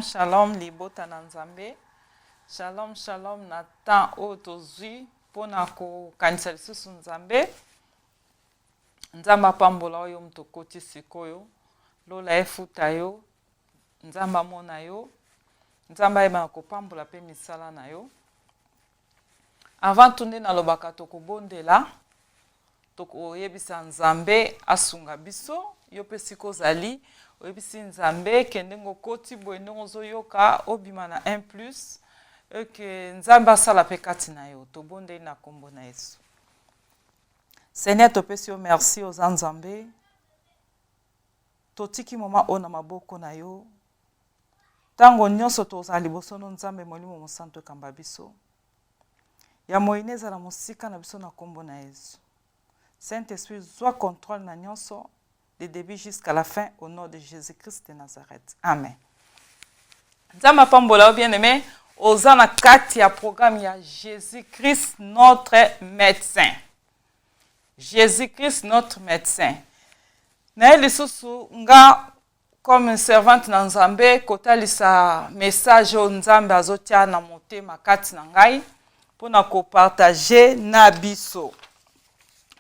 Shalom, shalom, libota na nzambe. Shalom, shalom, na temps otozui, pona ko kanisa lisusu nzambe. Nzamba pambola oyo mtokoti sikoyo. Lola efuta yo. Nzamba mona yo. Nzamba eba ko pambola pe misala na yo. Avant tunde na lobaka tokobondela. Toko yebisa nzambe asunga biso. Yo pe siko zali. Oyebisi nzambe kendengo koti boendongo zoyoka obima na 1+. Que nzamba sala pe kati na yo. Tobonde na kombo na Yesu. Seigneur, topesi yo merci aux nzambe. Totiki moma ona maboko na yo. Tango nyonso tozali liboso no nzambe molimo mosanto kamba biso. Ya moineza la mosika na biso na kombo na Yesu. Saint-Esprit, sois contrôle na nyonso de début jusqu'à la fin au nom de Jésus-Christ de Nazareth. Amen. Nzamba pambola bien-aimé, ozana kati ya programme ya Jésus-Christ notre médecin. Jésus-Christ notre médecin. Na lisusu nga comme servante na Nzambe kotalisa message o Nzambe azotia na motema kati na ngai pona ko partager na biso.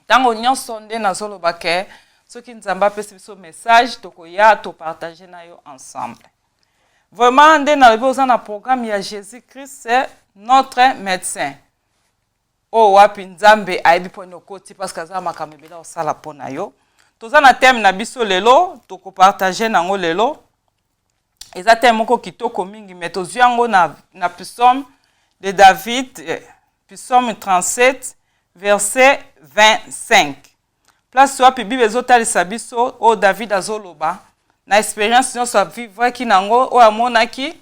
Tango nyonso nde nazoloba ke soki Nzambe apesi biso message tokoya to partager na yo ensemble. Vraiment nde na lobi na programme ya Jésus-Christ c'est notre médecin. Oh wapi Nzambe aibi pona okoti parce que za makambo ebela osala pona yo. Toza na thème na biso lelo toko partager nango lelo. Eza thème moko kitoko mingi mais tozwi yango na psaume de David, psaume 37 verset 25. Place wapi Bible ezotalisa biso o David azoloba na expérience nyonso a vivre ki nango o amonaki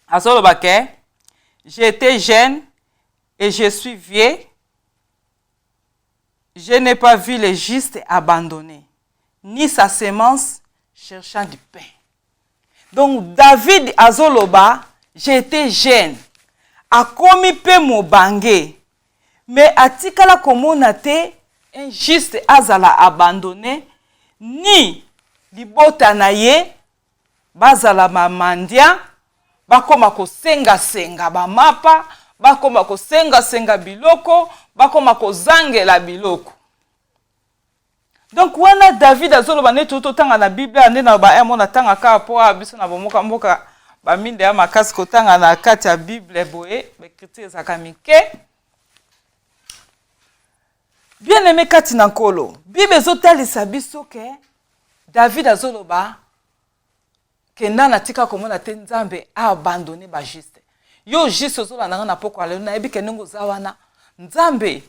azoloba ke j'étais jeune et je suis vieux. Je n'ai pas vu le juste abandonné, ni sa semence cherchant du pain. Donc David azoloba, j'étais jeune, akomi pe mobange, mais atikala komona te un juste azala abandonné, ni libota na ye bazala mamandia, bakoma kosenga bamapa, bakoma kosenga biloko, bakoma kozangela biloko. Donc wana David azoloba ne totanga na Bible ande na ba mona tanga ka po biso na bomoka mboka ba minde ya makasi kotanga na kati ya Bible boye ba écriture ezaka mike. Bien aimé kati na nkolo, Bible ezotalisa biso ke David azoloba kenda na tika komona te Nzambe a abandonné ba juste. Yo juste ozolanda na poko alelo na ebi kenengo za wana Nzambe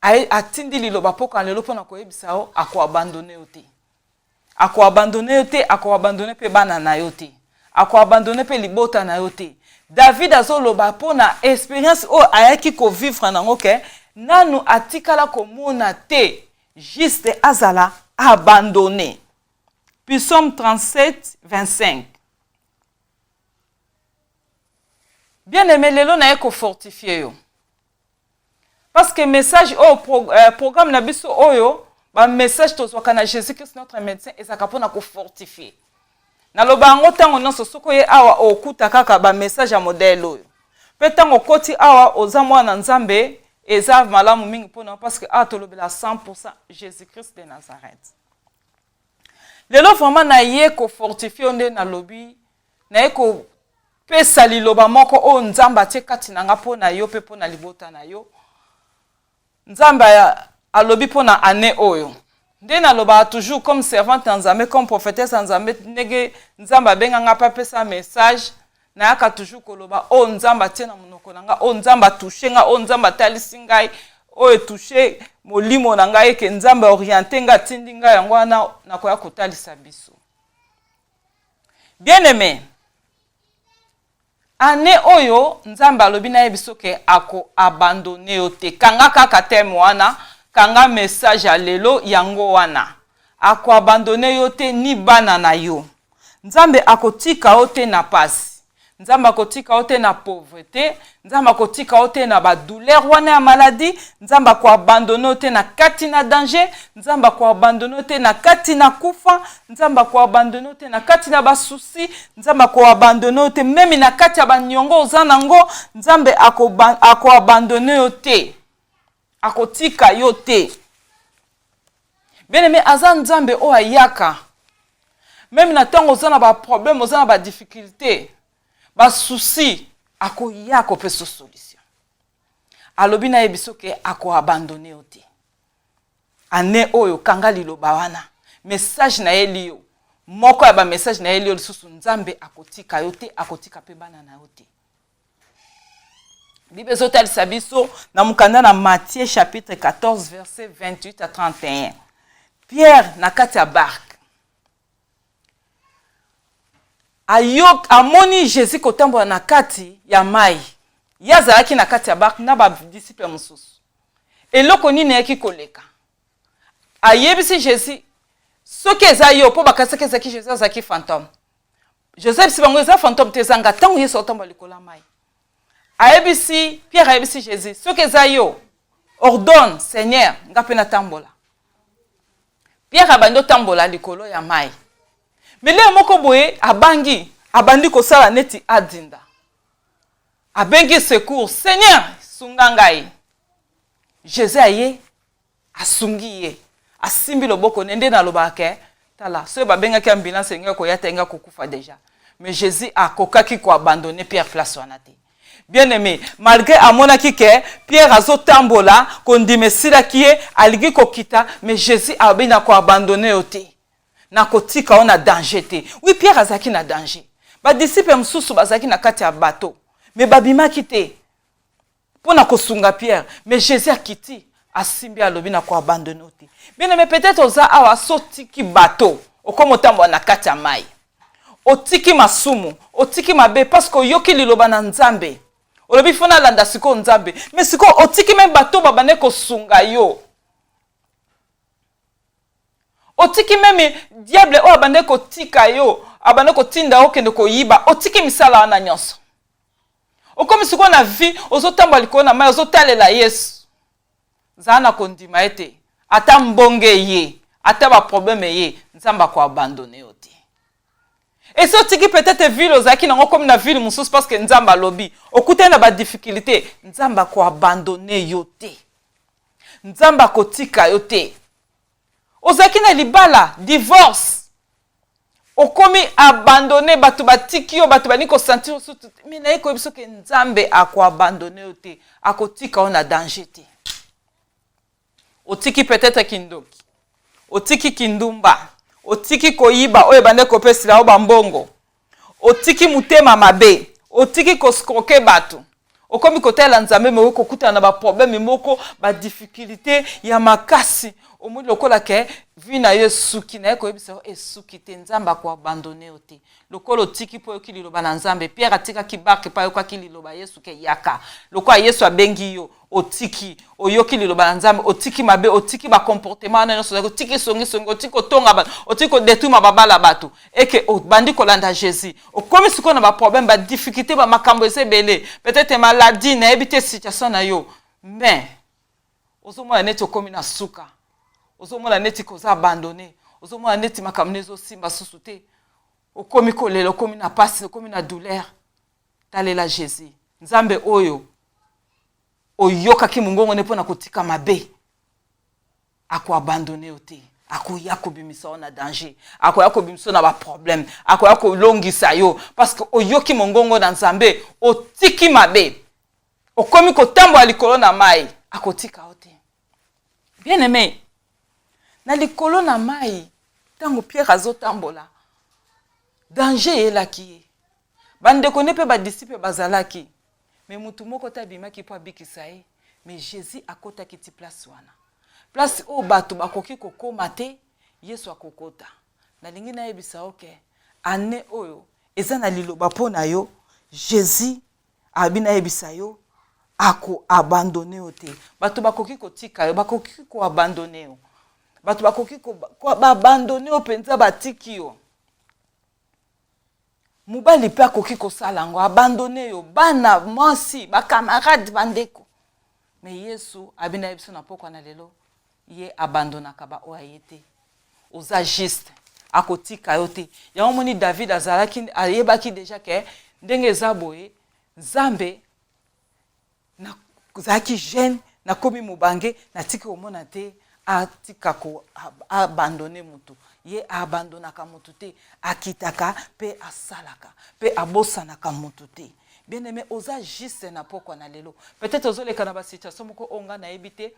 atindi liloba poko alelo pona koyebisa o ako abandonné yo te. Ako abandonné yo te, ako abandonné pe bana na yo te. Ako abandonné pe libota na yo te. David azoloba pona expérience o ayaki ko vivre nango ke nanu atikala komona te juste azala abandonné. Psaume 37 25. Bien aimé, lelo na eko fortifié yo. Parce que message au programme na biso oyo, ba message tozwaka na Jésus-Christ notre médecin ezaka pona ko fortifier. Na loba ngo tango nyonso soko ye awa okuta kaka ba message ya modèle oyo. Pe tango koti awa oza mwana Nzambe eza malamu mingi pona parce que tolobela 100% Jésus-Christ de Nazareth. Lelo vraiment na ye ko fortifier onde na lobi na ye ko pesa liloba moko o Nzamba tie kati na nga pona yo pe pona libota na yo. Nzamba alobi pona ane oyo. Nde na loba toujours comme servante Nzambe, comme prophétesse Nzambe, nege Nzamba benga nga pa pesa message na yaka toujours koloba o Nzamba tie na monoko na nga, o Nzamba touche nga, o Nzamba talisi ngai, o touche molimo na ngai ke Nzamba orienté nga tindi nga yango wana na koya kotalisa biso. Bien aimé, ane oyo Nzamba alobi na yebiso ke ako abandonné yo te. Kanga kaka teme wana, kanga message ya lelo yango wana. Ako abandonné yo te ni bana na yo. Nzambe ako tika yo te na pasi. nzambe akotika yo te na pauvreté, nzambe akotika yo te na badouleur wana ya maladie, nzambe akoabandone yo te na kati na danger, nzambe akoabandone yo te na kati na kufa, nzambe akoabandone yo te na kati na basusi, nzambe akoabandone yo te meme na kati ya banyongo oza nango, nzambe akoabandone yo te, akotika yo te. Bien-aimé, aza nzambe o ayaka. Même na tango oza na ba problème, oza na ba difficulté, ba souci, ako yako pe so solution. Alobi na yebiso ke ako abandonner yo te. Ane oyo kanga liloba wana. Message na yeli yo. Moko ya ba message na yeli yo lisusu nzambe akotika yo te, akotika pe bana na yo te. Bible ezotalisa biso na mukanda na Matthieu chapitre 14 verset 28 à 31. Pierre na kati ya barque. Ayok amoni Jésus kotambola na kati ya mai. Yazalaki na kati ya barque na ba disciple mosusu. Eloko nini yaki koleka. Ayebisi Jésus soki eza yo po bakasaki ezaki Jésus azaki fantôme. Joseph si bango eza fantôme te zanga tango Yesu otambola likola mai. Ayebisi Pierre ayebisi Jésus soki eza yo ordonne Seigneur ngape na tambola. Pierre abando tambola likolo ya mai. Mele moko boye abandi kosala neti adinda. Abengi secours, Seigneur, sunga ngai. Jésus aye asungi ye. Asimbi loboko nende na lobake. Tala, so babenga ki ambulance nga ko yatenga kokufa déjà. Mais Jésus a kokaki ko abandonner Pierre place wana te. Bien-aimé, malgré amonaki ke Pierre azotambola kondimesila kiye aligi kokita, mais Jésus a bina ko abandonner ote. Na kotika on a danger te. Oui, Pierre azaki na danger. Ba disciple msusu bazaki na kati ya bateau. Mais babima kite. Pona kosunga Pierre, mais Jésus a kiti asimbi alobi na ko abandonner ote. Bien-aimé, peut-être oza awa sotiki bateau. Okomo tambo na kati ya mai. Otiki masumu, otiki mabe parce que yoki liloba na nzambe. Olobi fona landa siko nzambe. Mais siko otiki même bateau babane kosunga yo. Otiki meme diable o abande ko tika yo, abande ko tinda o kende ko yiba, otiki misala wana nyonso. Okomi siko na vie, ozotamba liko na mai, ozotalela Yesu. Zana kondima ete, ata mbonge ye, ata ba problème ye, nzamba ko abandonner oti. Et so tiki peut-être ville ozaki nango comme na ville mususu parce que nzamba lobi, okute na ba difficulté, nzamba ko abandonner yo te. Nzamba ko tika yo te. Ozaki na libala, divorce. Okomi abandonné, batu batiki yo, batu bani ko sentir so mais na yeko biso ke nzambe ako abandonné yo te, ako tika on a danger te. Otiki peut-être kindoki. Otiki kindumba. Otiki koyiba oye bande kopesila o bambongo. Otiki mutema mabe. Otiki koskroke batu. Okomi kotela nzambe me weko kuta na ba problème moko, ba difficulté ya makasi. Omu lokola ke vina Yesu ki na yeko ebisa esuki te nzamba ko abandonner ote. Lokolo tiki po yoki liloba na nzambe. Pierre atika ki barke pa yoka ki liloba Yesu ke yaka. Lokola Yesu abengi yo otiki oyoki liloba na nzambe, otiki mabe, otiki ba comportement na nyonso, otiki songi, otiki kotonga ba, otiki kodetuma babala batu. Eke bandi kolanda Jésus. Okomi siko na ba problème, ba difficulté, ba makambo ezebele, peut-être maladie na ebite situation na yo. Mais ozomona neti okomi na suka. Ozomona neti koza abandonné. Ozomona neti makambo nezo simba susu te. Okomi kolela, okomi na pasi, okomi na douleur. Talela Jésus. Nzambe oyo oyoka ki mungongo ne pona kotika mabe. Ako abandonné ote. Ako yako bimisa na danger. Ako yako bimisa na ba problème. Ako yako longisa yo parce que oyoki mungongo na nzambe otiki mabe. Okomi kotambo likolo na mai, akotika ote. Bien aimé. Na likolo na mai, tango Pierre azotambola. Danger elaki. Bande kone pe ba disciple bazalaki. Mais mutu moko tabimaki po abikisa ye. Mais Jésus akota kiti place wana. Place o batu bakoki kokoma te, Yesu akokota. Na lingi na yebisa oke. Ane oyo eza na liloba pona yo, Jésus abina yebisa yo ako abandonner ote. Batu bakoki kotika yo, bakoki ko abandonner yo. Batu bakoki ko abandonner o penza batiki yo. mobali pe akoki kosala yango abandone yo bana mwasi bakamarade bandeko me Yesu abina ye biso na pokwa na lelo ye abandonaka baoyo aye te oza juste akotika yo te yango moni David ayebaki deja ke ndenge eza boye Nzambe nazalaki jeune nakomi mobange natiki komona te atika ko abandone mutu ye abandonaka mutu te akitaka pe asalaka pe abosanaka mutu te bien aimé oza juste na pokwa na lelo peut-être ozoleka na basituation moko onga na yebi te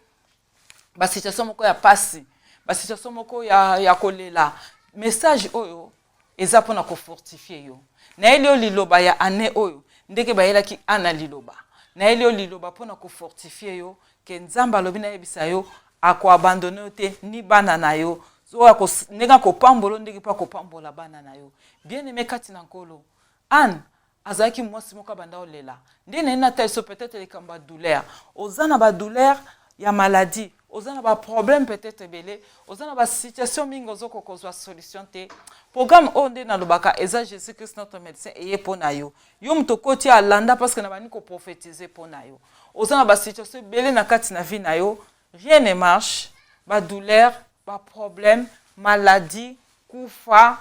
basituation moko ya pasi basituation moko ya kolela message oyo eza pona ko fortifier yo na elio liloba ya ane oyo ndeke bayelaki ana liloba na elio liloba pona ko fortifier yo ke Nzambe alobi na yebisa yo ako abandonner te ni bana na yo so ako ndenge ko pambolo ndenge pa ko pambola bana na yo bien aimé kati na nkolo an azaki mwasi moko banda olela ndene na tel peut-être les kamba douleur ozana ba douleur ya maladie ozana ba problème peut-être belé ozana ba situation mingo zoko kozwa solution te programme onde na lobaka eza Jésus Christ notre médecin eye pona yo yo mtokoti alanda parce que na bani ko prophétiser pona yo ozana ba situation belé na kati na vie na yo rien ne marche ba douleur ba problème maladie kufa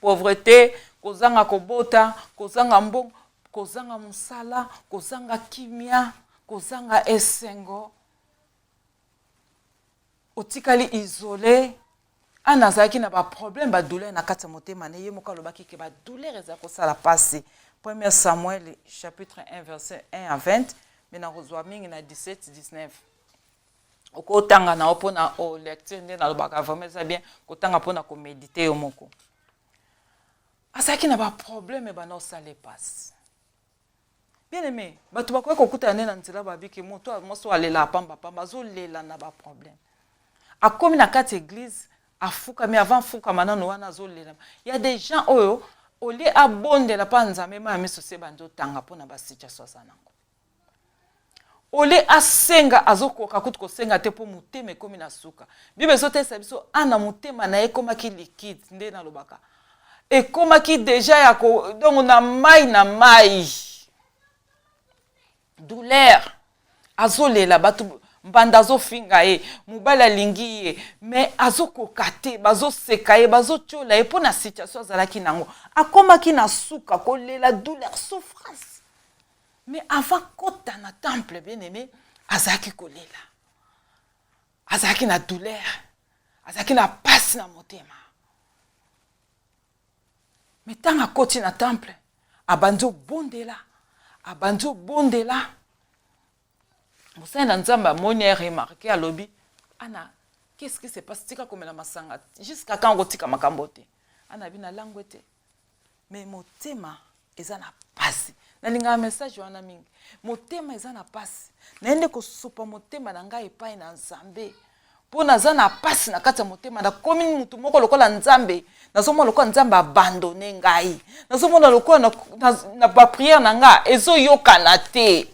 pauvreté kozanga kobota kozanga mbongo kozanga musala kozanga kimia kozanga esengo otikali isolé anazaki na ba problème ba douleur na kati motema na ye moka lobaki ke ba douleur eza ko sala passer 1 Samuel chapitre 1 verset 1 à 20 mais na rozwa mingi na 17 19 okotanga na opona o lecture nde na lobaka vraiment ça bien kotanga pona ko méditer yo moko asaki na ba problème ba no sale passe bien aimé bato bakoki kokuta nde na nzela babiki moto moso alela pamba azolela na ba problème akomi na kati église afuka mais avant fuka manano wana azolela il y a des gens oyo oli abondela pa Nzambe ma miso se bando tanga pona ba situation sanango oli asenga azokoka kutu kosenga te po mutema ekomi na suka bible zotesa biso ana mutema na ekomaki liquide nde na lobaka ekomaki déjà ya ko donc na mai douleur azolela batu mbanda azofinga ye mobali alingi ye mais azokoka te bazoseka ye bazotiola ye mpo na situation azalaki nango akomaki na suka kolela douleur souffrance mais avant kota na temple bien aimé azalaki kolela azalaki na douleur azalaki na pasi na motema mais tant akoti na temple abandi obondela Moussa na Nzamba moni a remarqué à lobby ana qu'est-ce qui se passe tika komela masanga jusqu'à quand otika makambote ana bina langwete mais motema eza na pasi na linga message wana mingi motema eza na pasi naende ko sopa motema na ngai epai na Nzambe pona za na pasi na kati ya motema na komi mutu moko lokola Nzambe nazomona lokola Nzambe abandonné ngai nazomona lokola na ba prière na nga ezoyokana te.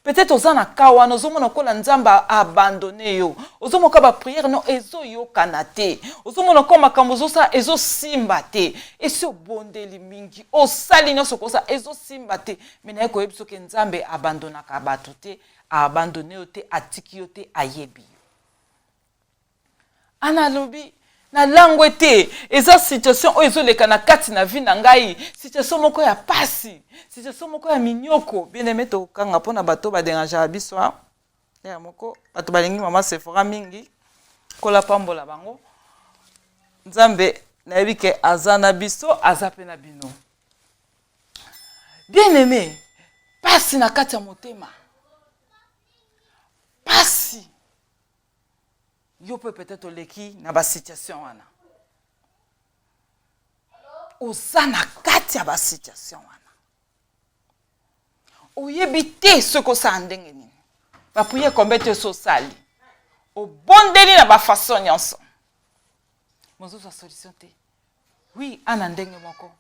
Peut-être aux en akawa nous sommes encore Nzamba abandonné yo. Aux hommes ba prière non ezo yo kanate. Aux hommes encore makambozo sa ezo simbate. Et ce bondeli mingi. O sali no soko sa ezo simbate. Mais na ko yebso ke Nzambe abandonna ka batote, abandonné ote atiki yote ayebi. Analobi na langwete eza situation o ezo leka na kati na vie na ngai situation moko ya pasi situation moko ya minyoko bien aimé to kanga pona bato ba déranger biso ya moko bato balingi mama Sephora mingi kola pambola bango Nzambe na yebike azana biso azape na bino bien aimé pasi na kati ya motema pasi yo peut-être leki na ba situation wana osana kati ya ba situation wana oyebite soko sa ndenge nini ba prier combete so sali obondeli na ba façon nyonso mozo sa solution te oui ana ndenge moko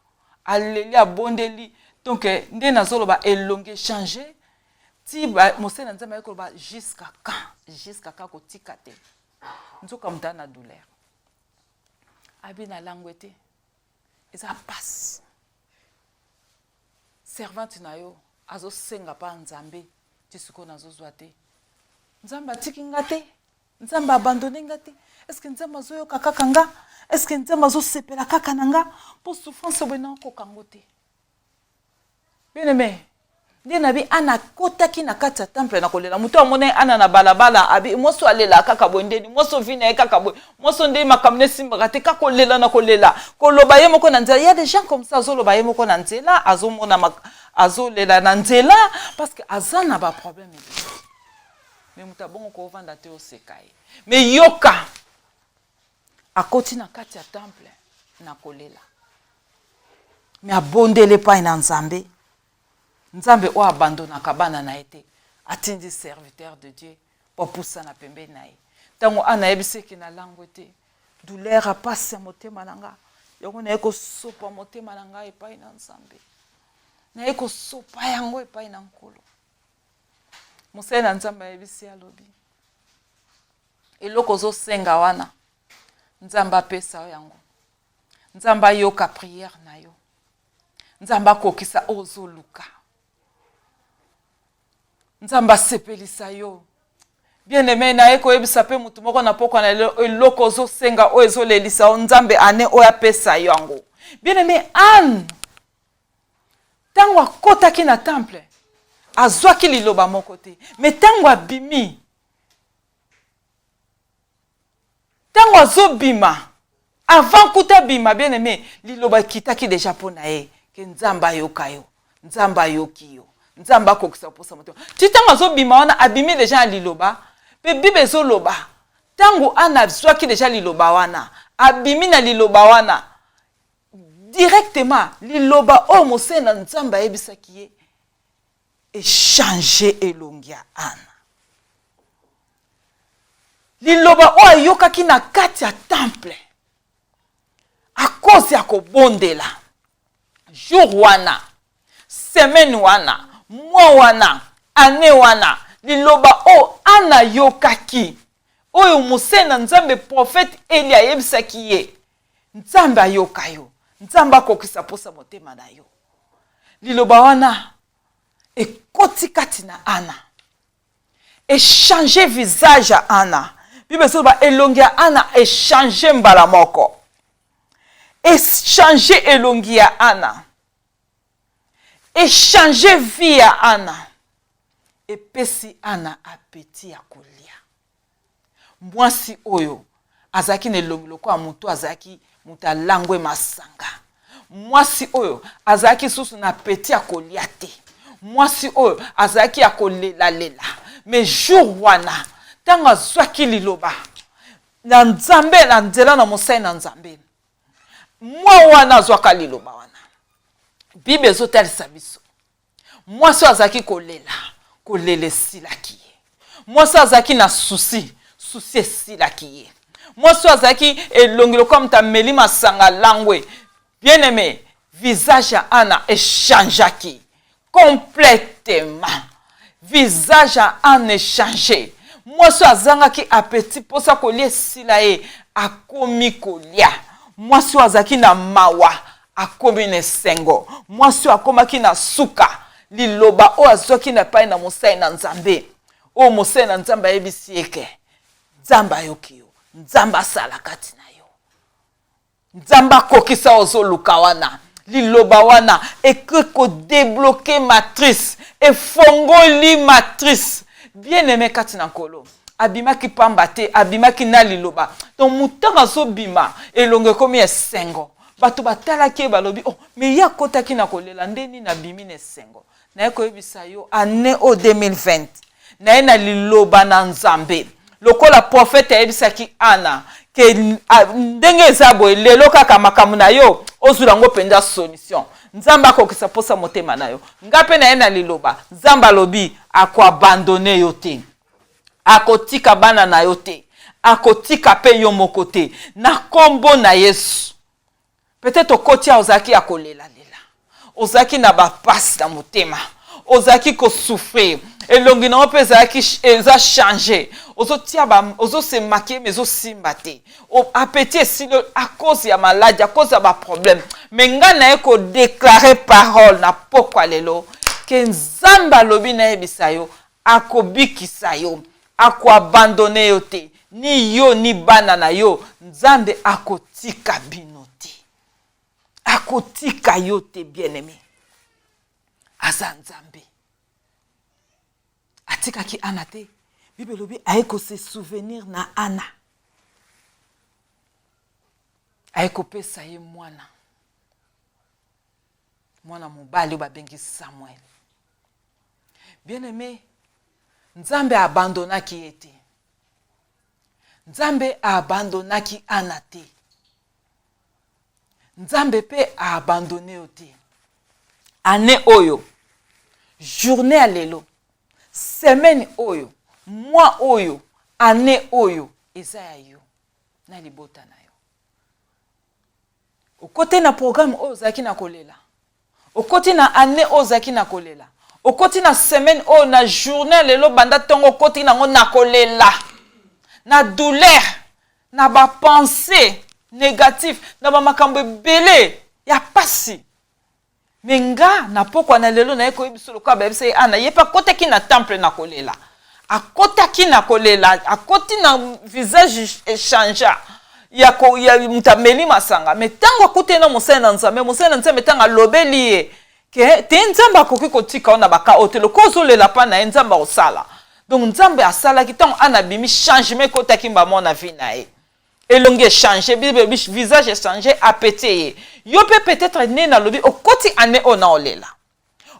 aleli abondeli donc nde nazolo ba elonge changer ti ba mosena Nzambe ko ba jusqu'à quand kotika te nzoka mutana douleur abina langwete eza passe servante na yo azo senga pa nzambe tisiko nazo zwate nzamba atiki nga te nzamba abandonné nga te est-ce que nzamba zo yoka kaka nga est-ce que nzamba zo sepela kaka na nga po souffrance bwena ko kango te bien aimé nde nabi ana kotaki na kati ya temple na kolela muto amone ana na balabala abi moso alela kaka bondeni moso vina kaka boy moso nde makamne simba te kaka kolela na kolela koloba ye moko na nzela. Il y a des gens comme ça azoloba ye moko na nzela azomona azolela na nzela parce que azana ba problème mais muta bongo ko vanda te osekai mais yoka akoti na kati ya temple na kolela mais abondele pa na nzambe nzambe o abandonnaka bana na ete atindi serviteur de Dieu pour poussa na pembe na ye tango ana yebiseki na lango te douleur apasi motema nanga yango na eko sopa motema nanga epai na nzambe na eko sopa yango epai na nkolo mosali na nzambe yebisi alobi eloko zo senga wana nzambe apesa yo yango nzambe ayoka prière na yo nzambe akokisa ozoluka nzamba sepelisa yo bien aimé na eko yebisa pe mutu moko na poko na eloko zo senga o ezolelisa o nzambe ane o apesa yo yango bien aimé Anne tango akotaki na temple azwaki liloba moko te mais tango abimi tango azobima avant kuta bima bien aimé liloba kitaki déjà pona ye ke nzamba yoka yo nzamba yoki yo nzamba kokisa posa motema titanga azobima wana abimi déjà liloba pe bible zo loba tango ana zwaki déjà liloba wana abimi na liloba wana directement liloba o mosena nzamba yebisaki ye échanger elongia ana liloba o ayokaki na kati ya temple a cause ya kobondela jour wana semaine wana mois wana année wana liloba o ana yokaki oyo mosena nzambe prophète Elia yebisaki ye nzambe ayoka yo nzambe akokisa posa motema na yo liloba wana ekoti kati na ana échanger visage ya ana bible soba elongi ya ana échanger mbala moko échanger elongi ya ana échanger vie ya ana epesi ana appétit ya kolia mwasi oyo azaki na elongi lokola mutu azaki mutu alangwe masanga mwasi oyo azaki susu na appétit ya kolia te mwasi oyo azaki ya kolela mais jour wana tango azwaki liloba na nzambe na nzela na mosai na nzambe mwa wana azwaka liloba wana bible ezotalisa biso mwasi oyo azaki kolela esilaki ye mwasi oyo azaki na susi esilaki ye mwasi oyo azaki elongi lokola mutu ameli masanga langwe bien aimé visage ya ana échangeaki complètement visage ya ana échangé mwasi oyo azangaki appétit posa kolia esila ye akomi kolia mwasi oyo azaki na mawa akomi na esengo mwasi oyo akomaki na suka liloba oyo azwaki na epai na mosai na nzambe oyo mosai na nzambe ayebisi eke nzambe ayoki yo nzambe asala kati na yo nzambe akokisa ozoluka wana liloba wana eke kodebloke matrice efongoli matrice bien aimé kati na nkolo abimaki pamba te abimaki na liloba donc mutanga azobima elongo ekomi esengo bato batalaki balobi oh mais ya kotaki na kolela ndeni na bimi na esengo na koyebisa yo année au 2020 na na liloba na nzambe lokola prophète ayebisaki ana ke ndenge ezabo lelo kaka makamu na yo ozula ngo penda solution nzamba akokisa posa motema na yo ngape na na liloba nzamba lobi akoabandone yo te akotika bana na yo te akotika pe yo moko te na kombo na Yesu peut-être okotia ozaki akolela ozaki na bapasi na motema ozaki ko souffrir elongi na pe ezaki eza changer ozo se maquiller mais osimba te appétit esili à cause ya maladie à cause ya ba problème mais nga na ye ko déclarer parole na pokwa lelo ke nzambe alobi na yebisa yo akobikisa yo akoabandone yo te ni yo ni bana na yo nzambe akotika bino te akotika yo te bien-aimé aza nzambe atikaki ana te bible lobi ayeko se souvenir na ana ayeko pesa ye mwana mobali oyo babengi Samuel. Bien-aimé, nzambe abandonaki ye te nzambe abandonaki ana te nzambe pe abandonné yo te année oyo journée ya lelo semaine oyo mois oyo année oyo eza ya yo na libota na yo okote na programme oyo ozalaki na kolela okoti na année oyo ozalaki na kolela okoti na semaine oyo na journée lelo banda ntongo okoti nango na kolela na douleur na bapensée négatif na bamakambo ebele ya pasi me nga na pokwa na lelo na ye koyebiso lokola bayebisa ye ana ye mpe akotaki na temple na kolela akotaki na kolela akoti na visage échangea ya moto ameli masanga me ntango akuteli na mosali na nzambe ntango alobeli ye ke te nzambe akoki kotika o na baka oyo te lokola ozolela mpa na ye nzambe akosala donc nzambe asalaki ntango ana bimi changement ekotaki mbamo na vie na ye elongi échange visage échange apete ye yo pe peut-être ne na lobi okoti année oyo na olela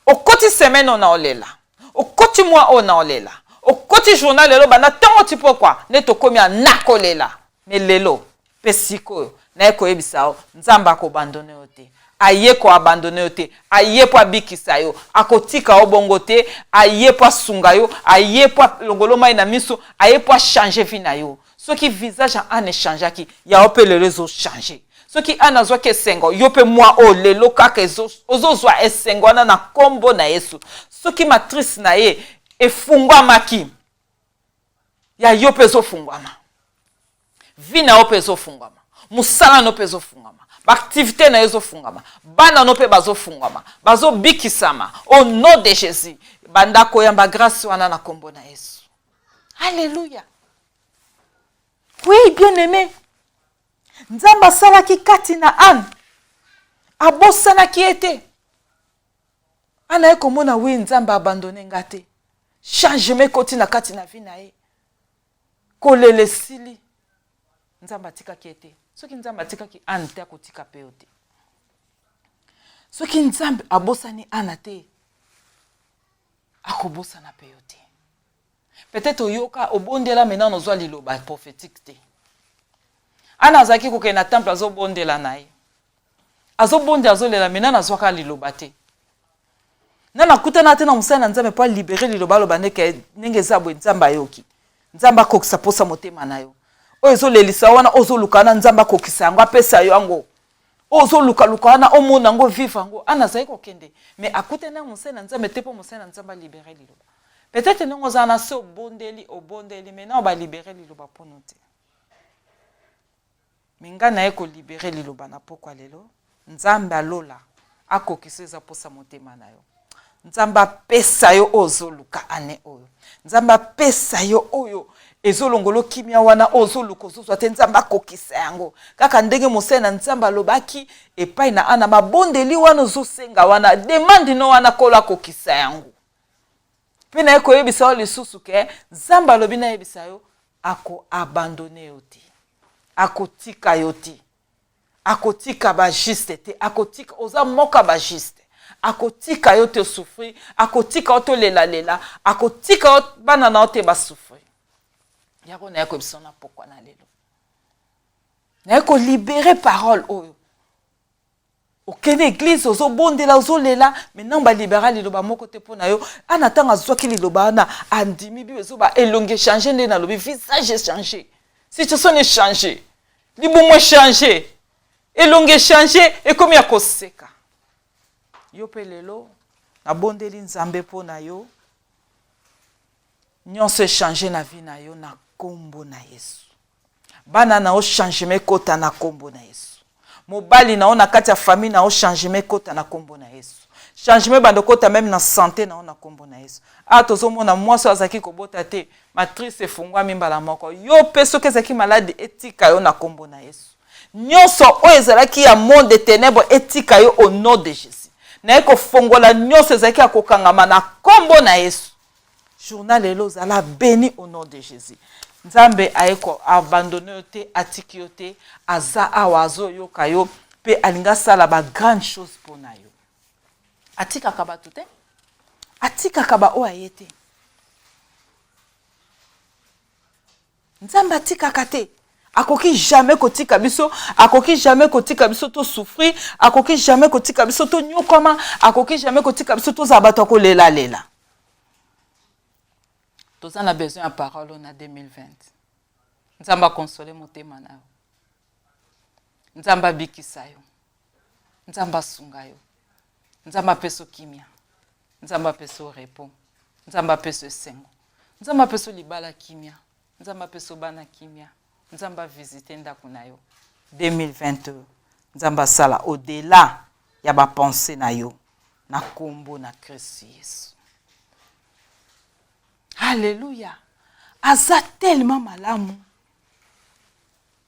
okoti semaine oyo na olela okoti mois oyo na olela okoti journal lelo banda ntango ti pokwa ne tokomi ana kolela me lelo mpe sikoyo naye koyebisa yo nzambe akobandone yo te aye koabandone yo te aye po abikisa yo akotika yo bongo te aye po asunga yo aye po alongolo mai na miso aye po achange vi na yo soki visage an échangeaki ya yo mpe lelo ezochange soki an azwaki esengo yo mpe mwa oyo lelo kaka ozozwa esengo wana na nkombo na Yesu soki matrice na ye efungwamaki ya yo mpe ezofungwama vi na yo mpe ezofungwama mosala no mpe ezofungwama baaktivité na yo ezofungwama bana no mpe bazofungwama bazobikisama au nom de Jésus banda koyamba grâce wana na nkombo na Yesu. Alléluia. Oui, bien-aimé. Nzamba salaki kati na Anne. Abosanaki ete. Ana ye komona oui nzamba abandonné ngate. Changement koti na kati na vie na ye. Kolele sili. Nzamba tikaki ete. Soki nzamba tikaki Anne te akotika pe yo te. Soki nzambe abosani Anne te. Akobosana pe yo te. Peut-être oyoka obondela maintenant nozwa liloba prophétique te. Ana azaki ko na temple azobondela na ye. Azobonde azolela maintenant nazwaka liloba te. Nana kutana te na musana nzambe po libérer liloba loba ndeke ndenge zabwe nzamba yoki. Nzamba kokisa posa motema na yo. Ozo lelisa wana ozo lukana nzamba kokisa yango apesa yo yango. Ozo luka wana omona ngo vivre yango. Ana zai ko kende. Mais akutana musana nzambe te po musana nzamba libérer liloba. Peut-être que nous avons fait obondeli, maintenant on va libérer liloba pour nous. Mais nga na eko libérer liloba na pokwa lelo, nzambe alola akokiseza posa motema na yo. Nzamba pesa yo ozoluka ane oyo. Nzamba pesa yo oyo ezolongolo kimia wana ozoluka ozozwa te nzamba akokisa yango. Kaka ndenge mosena nzamba lobaki epai na ana mabondeli wana ozosenga wana demande no wana kola akokisa yango. Pena yeko yebisa lisusu ke nzamba lobi na yebisa yo ako abandonné yo te. Akotika yo te. Akotika ba juste te. Akotika oza moka ba juste. Akotika yo te souffrir, akotika yo to lela. Akotika yo bana na te ba souffrir. Yako na yeko yebisa na pokwa na lelo. Na yeko libérer parole oyo. Okene église ozo bondela ozo lela maintenant ba libéral liloba moko te pona yo ana tanga zwaki liloba na andimi bi ozo ba elonge changer nde na lobi visage changer situation changer libumo changer elonge changer et comme ya koseka yo pe lelo nabondeli nzambe mpo na yo nyonso echange na vie na yo na kombo na Yesu. Bana na o changement kota na kombo na Yesu. Mobali na o na kati ya famille na o changement kota na kombo na Yesu. Changement bando kota même na santé na o na kombo na Yesu. A tozomona mwasi azaki kobota te, matrice efungwami mbala moko. Yo pe soki ezaki malade etika yo na kombo na Yesu. Nyonso o ezalaki ya monde de ténèbres etika yo au nom de Jésus. Na eko fongola nyonso ezalaki akokangama na kombo na Yesu. Journal lelo zala béni au nom de Jésus. Nzambe aeko abandonné yo te, atiki yo te, aza awa azo yoka yo pe alinga sala ba grande chose pour na yo. Atika kaba tout te? Atika kaba o ayete. Nzambe atika kate. Akoki jamais kotika biso, akoki jamais kotika biso to souffrir, akoki jamais kotika biso to nyokoma, akoki jamais kotika biso to zabato ko lela lela. Tous on a besoin de parole en 2020. Nzamba consoler motema na yo. Nzamba bikisa yo. Nzamba sunga yo. Nzamba peso kimia. Nzamba peso repos. Nzamba peso sengo. Nzamba peso libala kimia. Nzamba peso bana kimia. Nzamba visiter ndako na yo. 2020. Nzamba sala au-delà ya ba pensée na yo. Na kombo na Christ Yesu. Alléluia. Aza tellement malamu.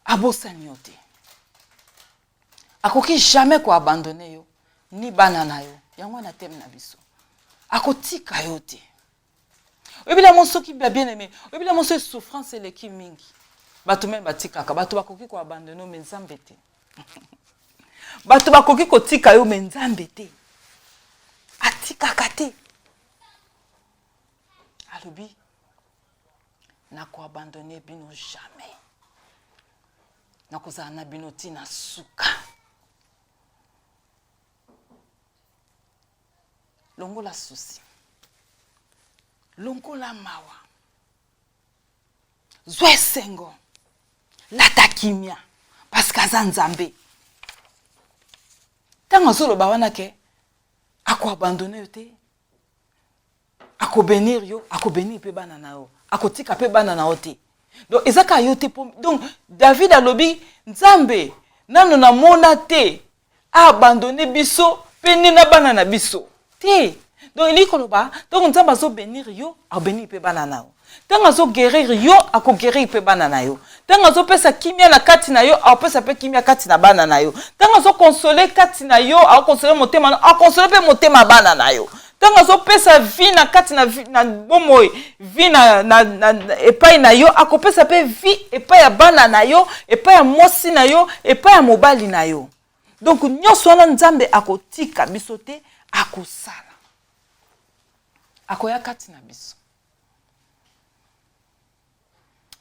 Abosani yo te. Akoki jamais ko abandonner yo. Ni bana na yo. Yango na teme na biso. Akotika yo te. Obila monso ki bien aimé. Obila monso souffrance eleki mingi. Bato même batika ka. Bato bakoki ko abandonner yo Nzambe te. Bato bakoki ko tika yo Nzambe te. Atika ka te. Alobi, na ko abandonner bino jamais. Na ko zana bino tina suka. Longola souci. Longola mawa. Zwe sengo. Lata kimia. Parce que Nzambe. Tango solo bawana ke ako abandonner yo te. Ako bénir yo, ako bénir pe bana na yo. Ako tika pe bana na ote. Donc ezaka yo te. Donc David a lobi Nzambe nano na mona te a abandonné biso pe nina bana na biso. Te. Donc il koloba donc Nzamba zo bénir yo, a bénir pe bana na yo. Tanga zo guérir yo, ako guérir pe bana na yo. Tanga zo pesa kimia na kati na yo, a pesa pe kimia kati na bana na yo. Tanga zo consoler kati na yo, a consoler motema, a consoler pe motema bana na yo. Tanga zo pesa vie na kati na bomo vie na epai na yo, ako pesa pe vie epai ya bana na yo, epai ya mosi na yo, epai ya mobali na yo. Donc nyonso wana Nzambe akotika biso te, akosala. Akoya kati na biso.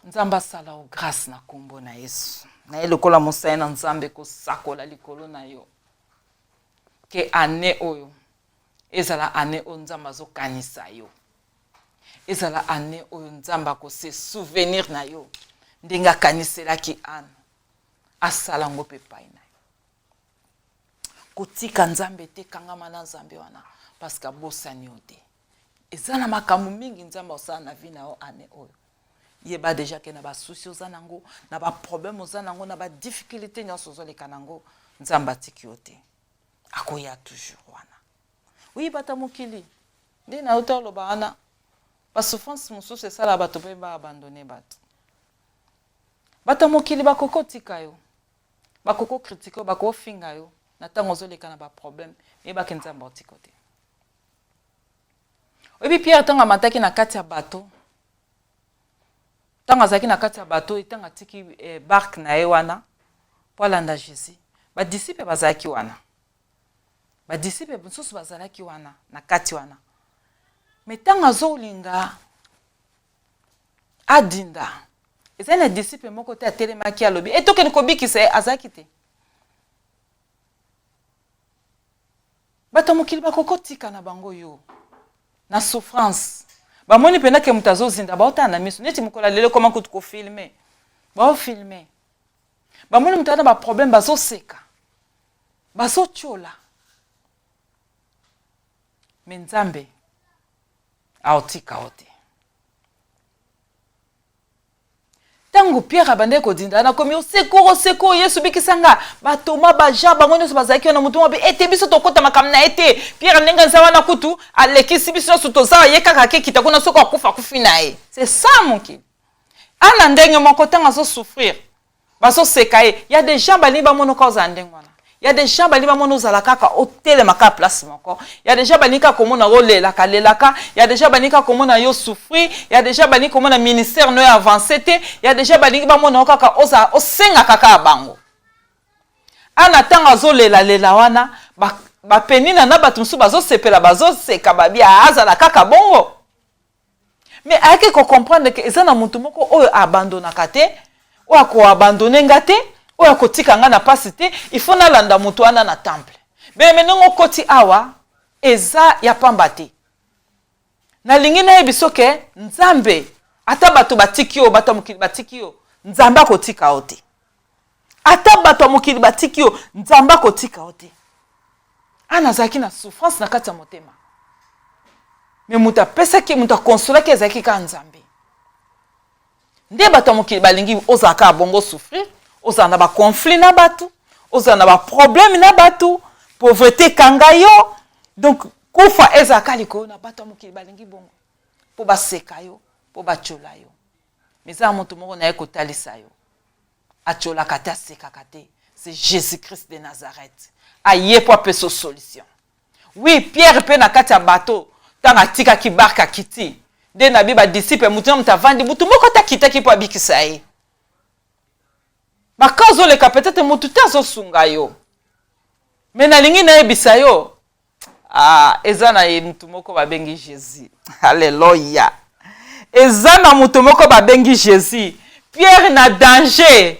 Nzamba sala o grâce na kombo na Yesu. Na ye lokola mosaya na Nzambe ko sakola likolo na yo. Ke ane oyo. Ezala ane o Nzamba zo kanisa yo. Ezala ane oyo Nzamba ko se souvenir na yo. Ndenga kanisela ki ane. Asala ngo pe pai na yo. Kotika Nzambe te kangama na Nzambe wana. Parce que bosani yo te. Ezala makamu mingi Nzamba osala na vi na yo ane oyo. Yeba déjà que na ba souci ozanango, na ba problème ozanango, na ba difficulté nyonso zoleka nango, Nzamba tiki yo te. Akoya toujours wana. Oui bata mokili. Nde na utolo ba wana. Ba souffrance mosusu esala bato pe ba abandonner bato. Bata mokili bakoko tika yo. Bakoko critique yo, bakoko finga yo. Na tango zoleka na ba problème, yeba ke Nzamba otiko te. Obi Pierre tanga mataki na kati ya bato. Tanga zaki na kati ya bato itanga tiki barque na ye wana po landa Jésus. Ba disciple bazaki wana. Ba disciple mosusu bazalaki wana na kati wana. Mais tanga zolinga adinda. Ezana disciple moko te atelemaki alobi. Et toke nikobikisa azaki te. Bato mokili bakokotika na bango yo. Na souffrance. Ba moni pena ke mutazo zinda ba otana miso neti mukola lelo comment ko tuko filmer. Ba o filmer. Ba moni mutana ba problème bazo seka. Bazo chola. me nzambe aotika ote. Tango Pierre abande kodinda na komi oseko Yesu bikisanga ba Thomas ba Jean bango nyonso bazaki na mutu mabe ete biso tokota makamna ete Pierre nenga nzawa na kutu alekisi biso na sutoza yeka kake kitakuna soko akufa kufina e. C'est ça mon ki. Ana ndenge moko tanga zo souffrir. Baso sekaye. Il y a des gens bali ba mono cause ndenge wana. Il y a des gens bali ba mono zala kaka hôtel maka place moko. Il y a des gens bali ka komona rolela kalelaka. Il y a des gens bali ka komona yo souffrir. Il y a des gens bali komona ministère no avancé te. Il y a des gens bali ba mono kaka oza osenga kaka bango. Ana tanga zo lela wana ba penina na batu msu bazo sepela bazo seka babia azala kaka bongo. Mais ayeke ko comprendre que eza na mutu moko oyo abandonaka te, oyo ko abandonner nga te, oyo ko tika nga na pasi te, il faut na landa mutu wana na temple. Mais menongo koti awa eza ya pamba te. Na lingi na yebiso ke nzambe ata bato batiki yo bato mokili batiki yo nzamba ko tika ote. Ata bato mokili batiki yo nzamba ko tika ote. Ana zaki na souffrance na kati ya motema. Mais muta pesa ki muta consola ki ezaki ka nzambe. Nde bato mokili balingi ozaka bongo souffrir, ozana ba conflit na batu, ozana ba problème na batu, pauvreté kanga yo. Donc kufa ezaka liko na bato mokili balingi bongo. Po ba seka yo, po ba chola yo. Mais za moto moko na yeko talisa yo. Achola kata seka kate, c'est Jésus-Christ de Nazareth. Aye po peso solution. Oui, Pierre pe na kati ya bateau. Tanga tika ki barka kiti. De na biba disciple mutu na mutavandi mutu moko ta kita ki po abikisa ye. Bakazo le kapetete mutu ta zo sunga yo. Mais na lingi na ebisa yo. Eza na ye mutu moko babengi Jésus. Alléluia. Eza na mutu moko babengi Jésus. Pierre na danger.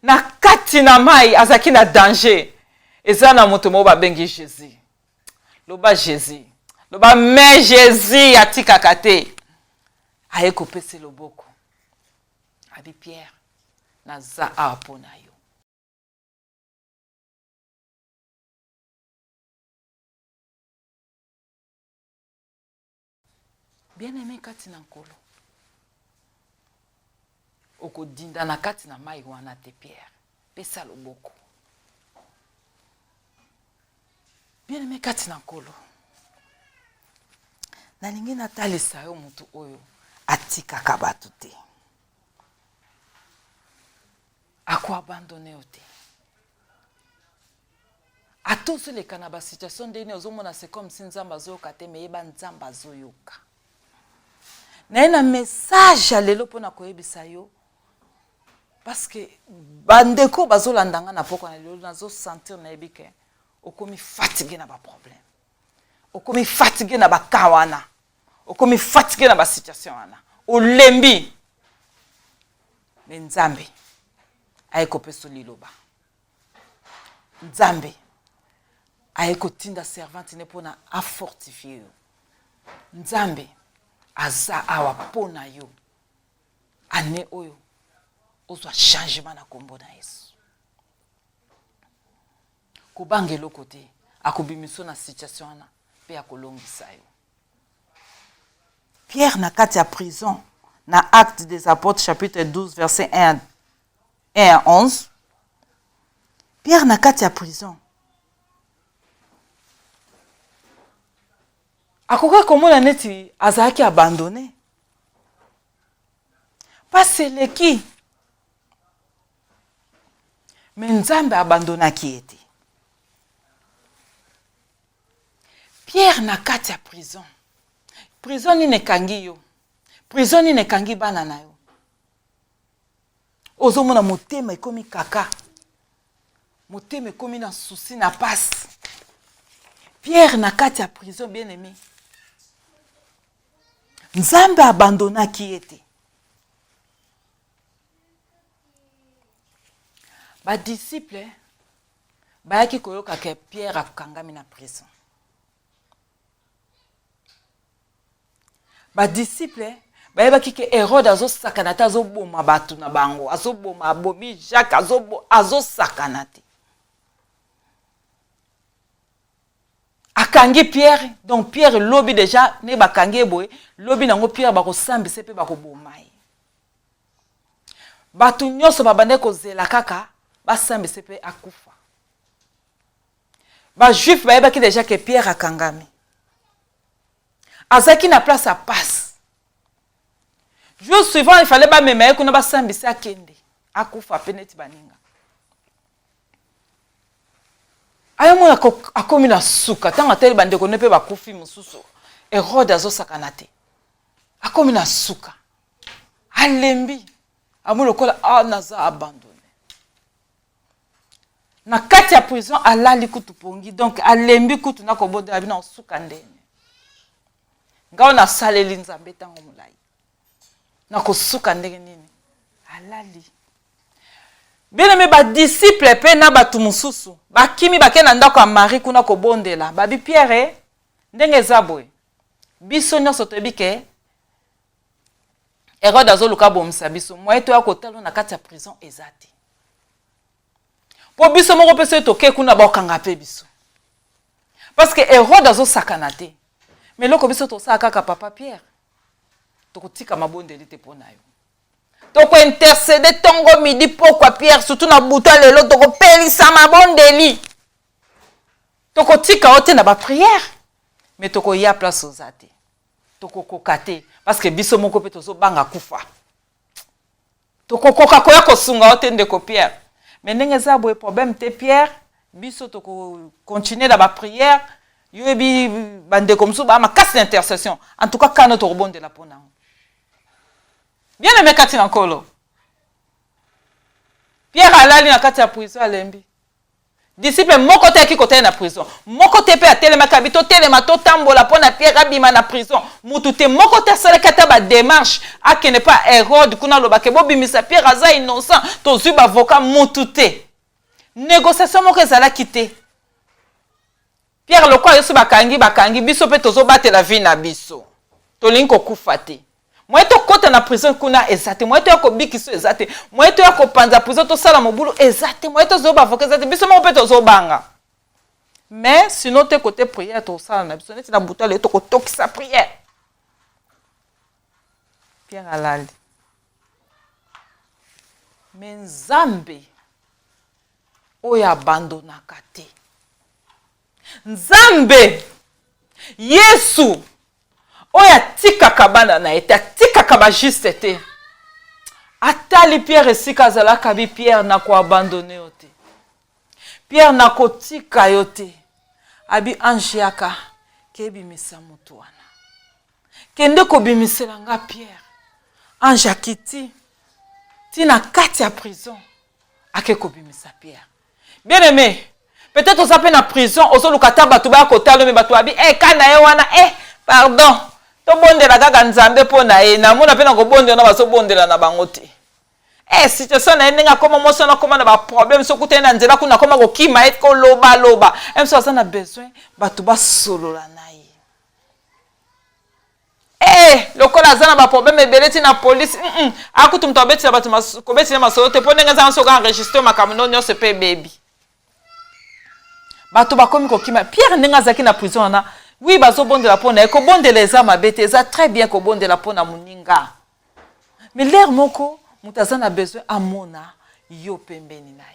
Na kati na mai azaki na danger. Eza na mutu moko babengi Jésus. Loba Jésus. Loba mais Jésus atika kate. Aye kopese loboko. Abi Pierre na za apona yo. Bien-aimé kati na nkolo. Oko dinda na kati na mai wana te Pierre. Pesa loboko. Bien-aimé kati na nkolo. Na lingi na talisa yo mutu oyo atika kabatu te. Ako abandonné ote. Atoso le kanaba situation ndeni ozomona c'est comme si nzamba zoyoka te me yeba nzamba zoyoka. Na ena message lelo pona koyebisa yo parce que bandeko bazolandanga na poko na lelo nazo sentir na yebike okomi fatigué na ba problème. Okomi fatigué na ba kawana. Okomi fatigué na ba situation wana. Olembi. Mais Nzambe ayeko peso liloba. Nzambe ayeko tinda servante ne pona a fortifier yo. Nzambe aza awa pona yo. Ane oyo ozwa changement na kombo na Yesu. Kubangelo kote akobimiso na situation wana pe akolongisa yo. Pierre na kati ya prison na Actes des Apôtres chapitre 12 verset 1 à 11. Pierre na kati ya prison. Akoka komona neti azaki abandonné. Pas leki. Mais Nzambe abandonaki ete. Pierre na kati ya prison. Prison ni nekangi yo. Prison ni nekangi bana na yo. Ozomona motema ekomi kaka. Motema ekomi na souci na passe. Pierre na kati ya prison bien aimé. Nzambe abandonaki ete. Ba disciple bayaki koyoka ke Pierre akangami na prison. Ba disciple bayebaki ke Hérode azosakana te azoboma bato na bango, azoboma abomi Jacques azosakana te. bakangi Pierre, donc Pierre lobi déjà ne bakangi boy, lobi nango Pierre bako sambisa pe bako bomai. Batu nyonso babande kozela kaka ba sambisa pe akufa. Ba juif ba yebaki déjà que Pierre akangami. Azaki na place à passe. Jour suivant il fallait ba mema kuna ba sambisa kende. Akufa peneti baninga. Ayo mona akomi na suka tanga tele bande ko nepe bakufi mususu Herode azo sakanate akomi na suka alembi amulo kola naza abandonné na kati ya prison alali kutu pongi donc alembi kutu na koboda abina suka ndene ngao na saleli nzambe tango mulai na kosuka ndenge nini alali. Bien me ba disciple pe na batu mususu bakimi bakena ndako ya Marie kuna kobondela babi Pierre ndenge zabwe biso nyonso toyebi ke Herode azoluka bomisa biso moyeto ya kotalo na kati ya prison ezati po biso moko pese toke kuna bakanga pe biso parce que Herode azosakana te mais loko biso tosaka kaka papa Pierre tokotika mabondeli te pona yo toko intercéder tongo midi pourquoi Pierre surtout na buta lelo toko pelisa mabondeli toko tika ote na ba prière mais toko ya place ozate toko kokate parce que biso moko pe tozo banga kufa toko koka koya kosunga ote ndeko Pierre mais ndenge za boye problème te Pierre biso toko continuer na ba prière yobi bande comme ça ba ma casse d'intercession en tout cas quand to rebondela pona. Bien aimé kati na nkolo. Pierre alali na kati ya prison alembi. Disciple moko te ki kote na prison. Moko te pe atelema kabito telema to tambola pona Pierre abima na prison. Mutu te moko te sala kata ba démarche akene pas Hérode kuna lobake bobimisa Pierre aza innocent to zuba avocat mutu te. Négociation moko ezala kite. Pierre lokwa yoso bakangi biso pe tozo batela vie na biso. To linko kufa te. Mweto kota na prison kuna ezate, mweto yako bikiso ezate, mweto yako panza prison to sala mobulu ezate, mweto zo bavoka ezate, biso mo peto zo banga. Mais sinon te côté prière to sala na biso neti na buta le to ko tokisa prière. Pierre alali. Mais Nzambe oya abandonaka te. Nzambe Yesu oya tika kabana na ete tika kaba juste te atali Pierre esika zala kabi Pierre na ko abandonner yote Pierre na ko tika yote abi ange yaka kebi misa mutu wana kende ko bimisela nga Pierre ange akiti tina kati ya prison ake ko bimisa Pierre. Bien aimé, peut-être on s'appelle na prison ozo lukata batu ba ko talo me batu abi kana ye wana pardon to bondela kaka Nzambe pona na mona pe na ko bondela na baso bondela na bango te situation na ndinga koma moso na koma na ba problème so kutena nzela kuna koma ko kima ko loba so ça na besoin batu ba solola nayi lokola zana ba problème ebeleti na police akutu mto beti na batu ko beti na masolo te pona ngaza so ka enregistrer makamno nyo se pe baby batu ba komi ko kima Pierre ndinga zaki na prison na. Oui, bazo bonde la pona, ko bonde les âmes abete, ça très bien ko bonde la pona muninga. Mais l'air moko, mutazana besoin amona yo pembeni nai.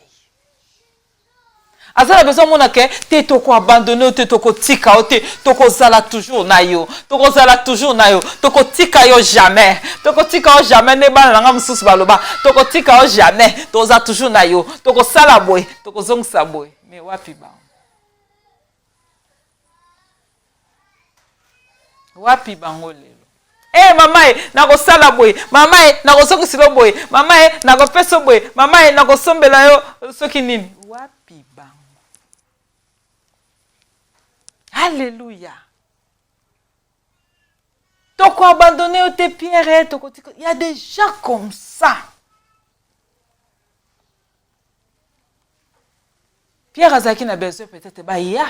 Azana besoin mona ke te toko abandonner, te toko tika o te toko zala toujours na yo. Toko zala toujours na yo. Toko tika yo jamais. Toko tika yo jamais ne ba na mususu baloba. Toko tika yo jamais. Toza toujours na yo. Toko sala boy, toko zongsa boy. Mais wapi ba? Wapi bango lelo mama nako sala boy mama nako sokisilo boy mama nako peso boy mama nako sombela yo soki nini wapi bango. Alléluia. Toko abandonner au te Pierre toko il y a des gens comme ça. Pierre azaki na besoin peut-être ba ya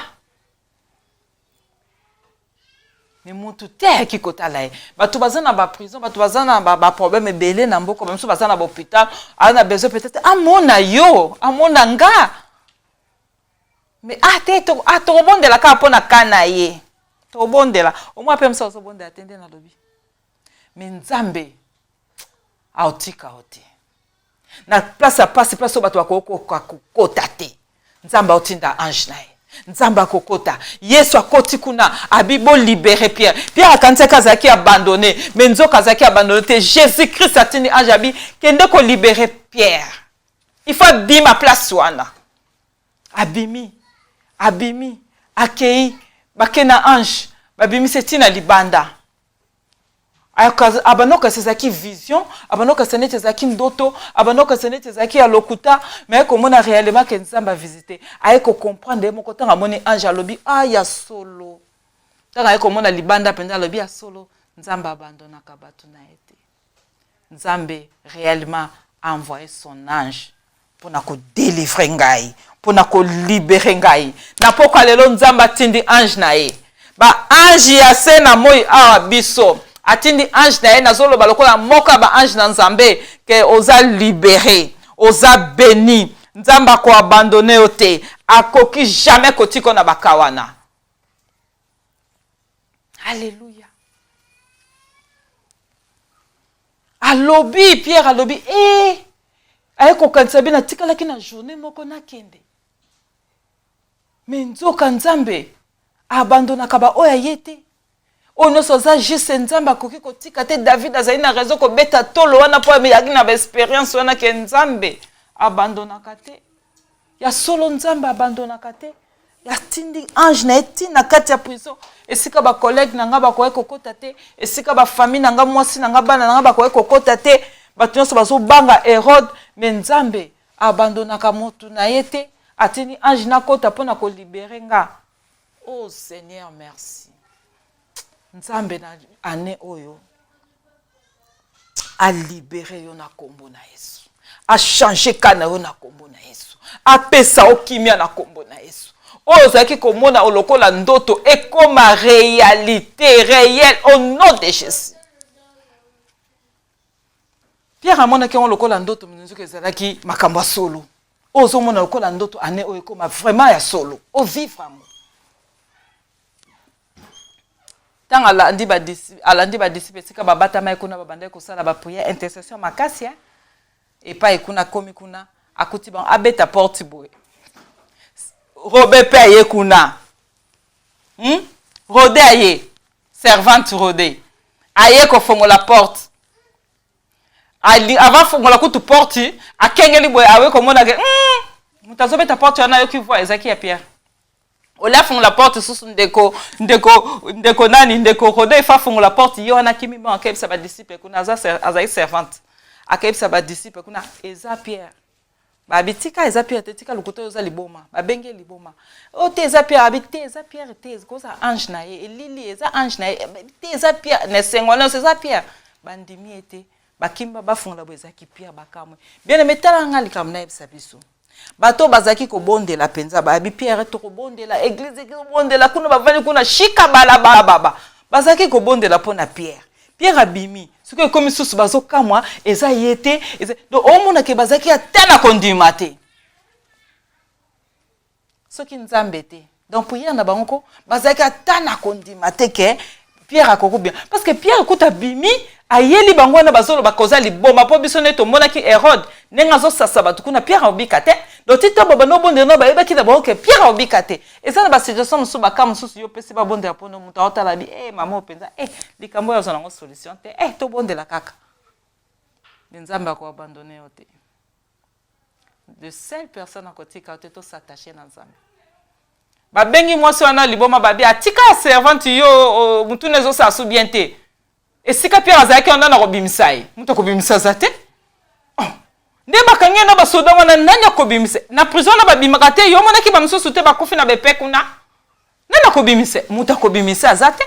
mais mutu te ki kotala e batu bazana ba prison batu bazana ba problème belé na mboko même so bazana ba hôpital ana besoin peut-être amona yo amona nga Mais tokobondela kaka mpona kana ye tokobondela omwa mpe mosa ozobondela te nde nalobi me nzambe aotika o te na place apasi place oyo bato bakokoka kokota te nzambe aotinda ange na ye nzambe akokota yesu akoti kuna abi bolibere pierre akantisaki azalaki abandonné me nzoka azalaki abandonné te jésus christ atindi ange abi kende kolibere pierre il faut abima place wana abimi akei bake na ange babimisi tina libanda abanoka sezaki vision abanoka senete ezaki ndoto abanoka senete ezaki ya lokuta mais komona réellement que nzamba visiter aye ko comprendre moko tanga moni ange alobi ya solo tanga aye komona libanda penda alobi ya solo nzamba abandonaka bato na ete nzambe réellement a envoyé son ange pour na ko délivrer ngai pour na ko libérer ngai na poko lelo nzamba tindi ange na ye ba ange ya se na moi awa biso atindi ange na ye nazoloba lokola moka ba ange na nzambe ke oza libéré oza béni nzamba ko abandonné o te akoki jamais kotiko na bakawana. Alléluia. Alobi Pierre alobi aye kokanisa bina tikalaki na journée moko na kende me nzoka nzambe abandonaka ba oya yete ono soza juste nzamba koki kotika te David azali na raison ko beta tolo wana po yaki na expérience wana ke nzambe abandonaka te ya solo nzambe abandonaka te ya tindi ange na etina kati ya prison esika ba collègue na nga ba ko kokota te esika ba famille na nga mwasi na nga bana na nga ba ko kokota te bato nyonso bazo banga Hérode me nzambe abandonaka motu na yete atini ange na kota pona ko libérer nga. Oh Seigneur merci. Nzambe na ane oyo a libéré yo na kombo na Yesu a changé kana yo na kombo na Yesu a pesa okimia na kombo na Yesu oyo zaki komona olokola ndoto ekoma réalité réelle au nom de Jésus. Pierre amona ke on lokola ndoto mnzuke ezalaki makambo solo ozo mona lokola ndoto ane oyo ekoma vraiment ya solo o vivre amour. Tant alandi ba disciple sika babata mai kuna babanda ko sala ba prière intercession makasi et pas ekuna komi kuna akuti ba abeta porte boy robe paye kuna rode aye servante rode aye ko fongola porte avant fongola kutu porte akengeli boy awe ko mona ke mutazo beta porte yana yoki voix ezaki ya Pierre. Ola font la porte sous ndeko nani ndeko rode fa font la porte yo na kimi ba akebisa ba disciple kuna azai servante akebisa ba disciple kuna eza Pierre ba bitika eza Pierre tetika lokoto yoza liboma ba benge liboma o te eza Pierre abite eza Pierre te koza ange na ye elili eza ange na ye te eza Pierre ne sengona eza Pierre bandimi ete bakimba ba font la boza ki Pierre bakamwe bien metala ngali kam na ebisa biso bato bazaki ko bondela penza ba bi Pierre to ko bondela église ko bondela kuna bavani kuna shika bala baba bazaki ko bondela pona Pierre abimi suko komi susu bazo kamwa eza yete do omona ke bazaki atana kondima te soki nzambe te donc prière na bango bazaki atana kondima te ke Pierre akoko bien parce que Pierre kuta bimi ayeli bango na bazolo bakoza liboma po biso neto monaki Hérode nenga zo sasa batu kuna Pierre obika te do tito baba no bonde no ba ebaki na bango ke Pierre obika te eza na ba situation musu bakamu susu yo pesi ba bonde apono muta otala bi mama openza likambo ya zona ngo solution te to bonde la kaka nzamba ko abandonner ote de seule personne à côté ka to s'attacher na nzambe ba bengi mwasi wana liboma babi atika servante yo mutu nezo sa su bien te esika Pierre azaki onda na kobimisai mutu kobimisa zate nde bakangi na basoda wana nani akobimisa na prison na babimaka te yo mona ki ba msusu te bakufi na bepe kuna nani akobimisa mutu akobimisa zate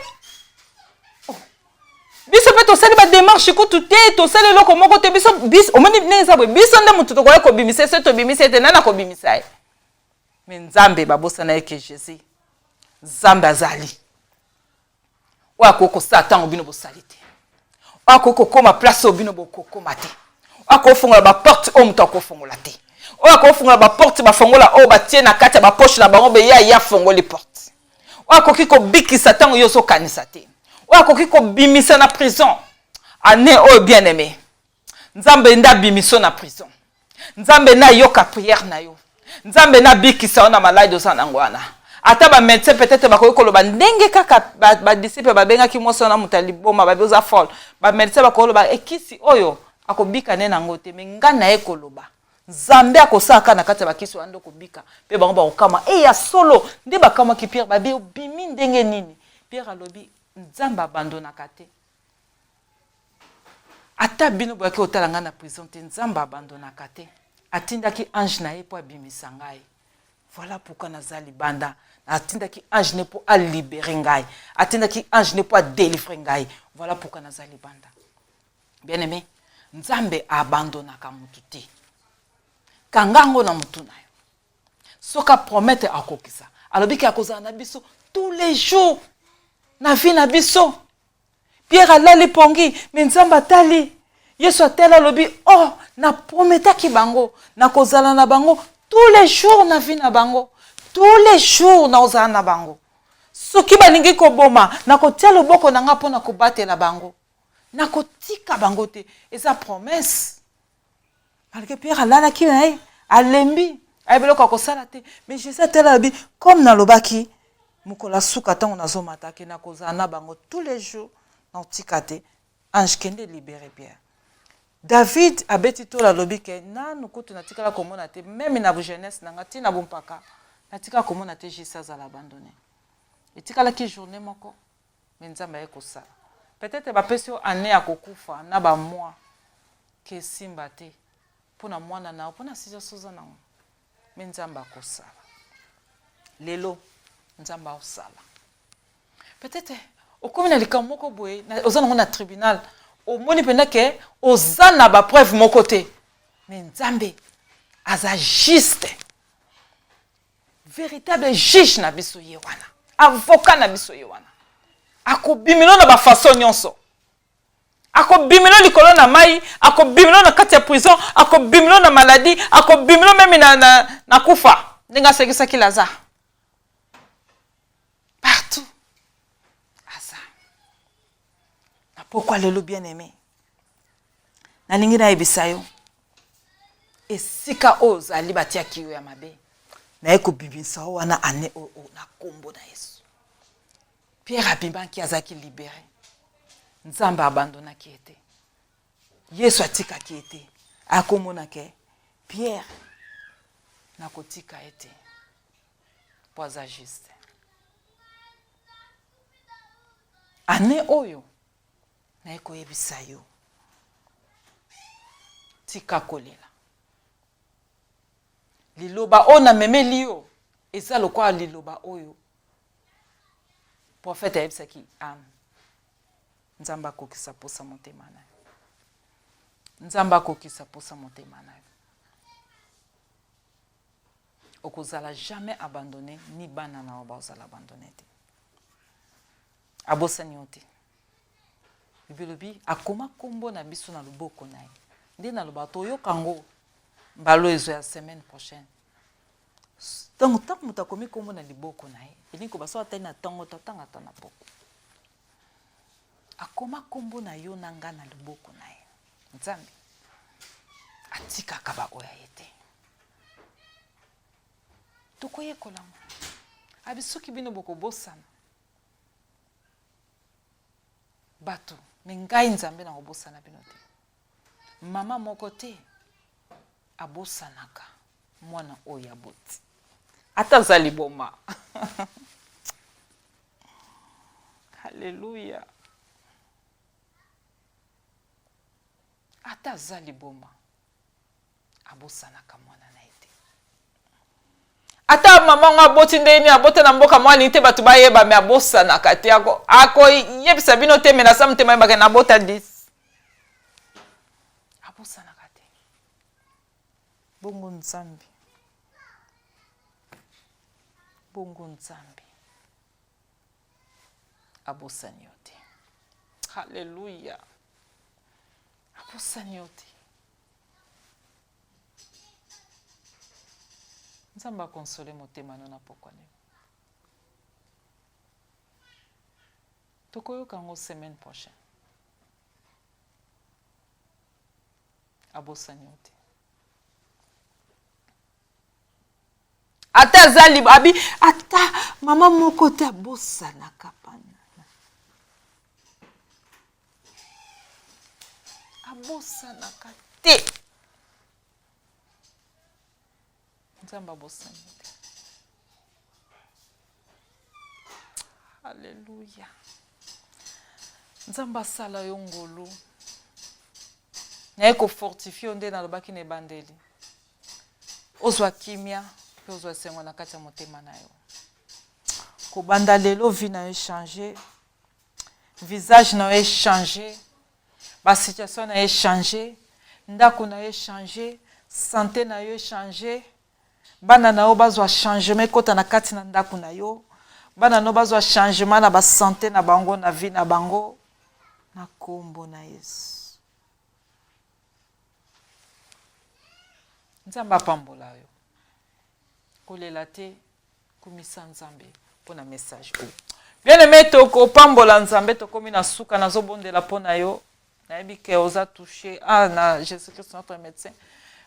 biso pe to sali ba démarche ko tuté to sali loko moko te biso omoni neza bwe biso nde mutu to ko kobimisa se to bimisa te nani akobimisa mais nzambe babosana yeke Jésus nzambe azali wakoko satan obino bosalite wakoko koma place obino bokokoma te wakofungola ba porte o mutu akofungola te oyo akofungola ba porte bafongola oyo batie na kati ya ba poche na bango be ya fongoli porte oyo akoki kobikisa ntango yo ozokanisa te oyo akoki kobimisa na prison ane oyo bien aimé nzambe nda bimiso na prison nzambe na yoka prière na yo nzambe na bikisa ona malade oza nango wana ata ba médecin peut-être bakoki koloba ndenge kaka ba disciple babengaki mwasi wana moto liboma babi oza folle ba médecin bakoki koloba ekisi oyo akobika ne nango te me nga na ye koloba nzambe akosaka na kati ya bakisi wana ndokobika mpe bango bakokama ya solo nde bakamaki Pierre babi obimi ndenge nini Pierre alobi nzambe abandonaka te ata bino boyaki otala nga na prison te nzambe abandonaka te atindaki ange na ye mpo abimisa ngai voilà pourquoi naza libanda atindaki ange ne mpo alibere ngai atindaki ange ne mpo adelivre ngai voilà pourquoi naza libanda bien aimé nzambe abandonaka mutu te kangango na mutu na yo soka promettre akokisa alobiki akozala na biso tous les jours na vie na biso Pierre alali pongi me nzambe atali Yesu atela alobi oh na prometaki bango na kozala na bango tous les jours na vie na bango tous les jours na ozala na bango soki balingi koboma na kotia loboko na nga mpona kobatela bango na kotika bango te eza promesse malgré Pierre alalaki na ye alembi ayebeloko akosala te mais Jésus atela alobi comme nalobaki mokolo suka ntango nazomataki na kozala na bango tous les jours na otika te ange kende libere Pierre David abeti tola lobi ke nanu kutu natikala komona te même na jeunesse nanga tina bompaka natika komona te Jésus azala abandonné etikala ki journée moko mais nzambe ye kosala peut-être bapesi yo année ya kokufa na ba mois ke simba te pona mwana na pona sizo soza nango mais nzambe akosala lelo nzambe osala peut-être okomi na likambo moko boye oza nango na tribunal omoni pena ke oza na ba preuve moko te mais nzambe aza juste véritable juge na biso ye wana avocat na biso ye wana akobimelo na ba façon nyonso akobimelo likolo na mai akobimelo na kati ya prison akobimelo na maladie akobimelo meme na kufa ndenge asekisaki Lazare partout aza na pourquoi lelo bien aimé nalingi nayebisa yo esika oyo ozali batiaki yo ya mabe naye kobimisa wana ane na kombo na Yesu Pierre abimaki azaki libéré nzambe abandonaki ete Yesu atikaki ete akomonake Pierre nakotika ete po aza juste ane oyo naye koyebisa yo tika kolela liloba oyo namemeli yo eza lokola liloba oyo prophète ayebisaki Anne nzambe akokisa posa motema na yo nzambe akokisa posa motema na yo okozala jamais abandonné ni bana na yo bazala abandonné te abosani yo te bibelobi akoma kombo na biso na loboko na ye nde naloba toyoka ngo mbalo ezo ya semaine prochaine donc ntango moto akomi kombo na liboko na ye elingi koba so atali na ntango totanga ata na poko akoma kombo na yo na nga na liboko na ye nzambe atikaka baoyo ye te tokoyekola ngo abi soki bino bokobosana bato me ngai nzambe na kobosana bino te mama moko te abosanaka mwana oyo aboti ata aza liboma Alléluia. Ata aza liboma abosanaka mwana na ete ata mama nga boti ndeni abota na mboka mwali te batu bayeba me abosanaka te ako yebisa bino te me na sa mutema yebaka na bota 10 abosanaka te bongo nzambe abosani yo te. Hallelujah. Abosani yo te. Nzamba console motema no na pokwa lelo. Tokoyoka ngo semaine prochaine. Abosani ote. Ata zali babi ata mama moko te abosana kapana. Abosana kate. Nzamba abosani ote. Alléluia. Nzamba sala yo ngolu. Naye ko fortifie nde na lobaki ne bandeli. Ozwa kimia, pe ozwa sengo na kati ya motema na yo. Ko banda lelo vi na yo changer. Visage na yo changer. Ba situation na yo changer. Ndako na yo changer. Santé na yo changer. Bana na yo bazwa changement kota na kati na ndako na yo. Bana no bazwa changement na ba santé na bango na vie na bango. Na kombo na Yesu. Nzamba pambola yo. Kolela te kumisa Nzambe pona message oyo. Bien aimé toko pambola Nzambe tokomi na suka na zobondela pona yo. Nayebi ke oza touché na Jésus-Christ notre médecin.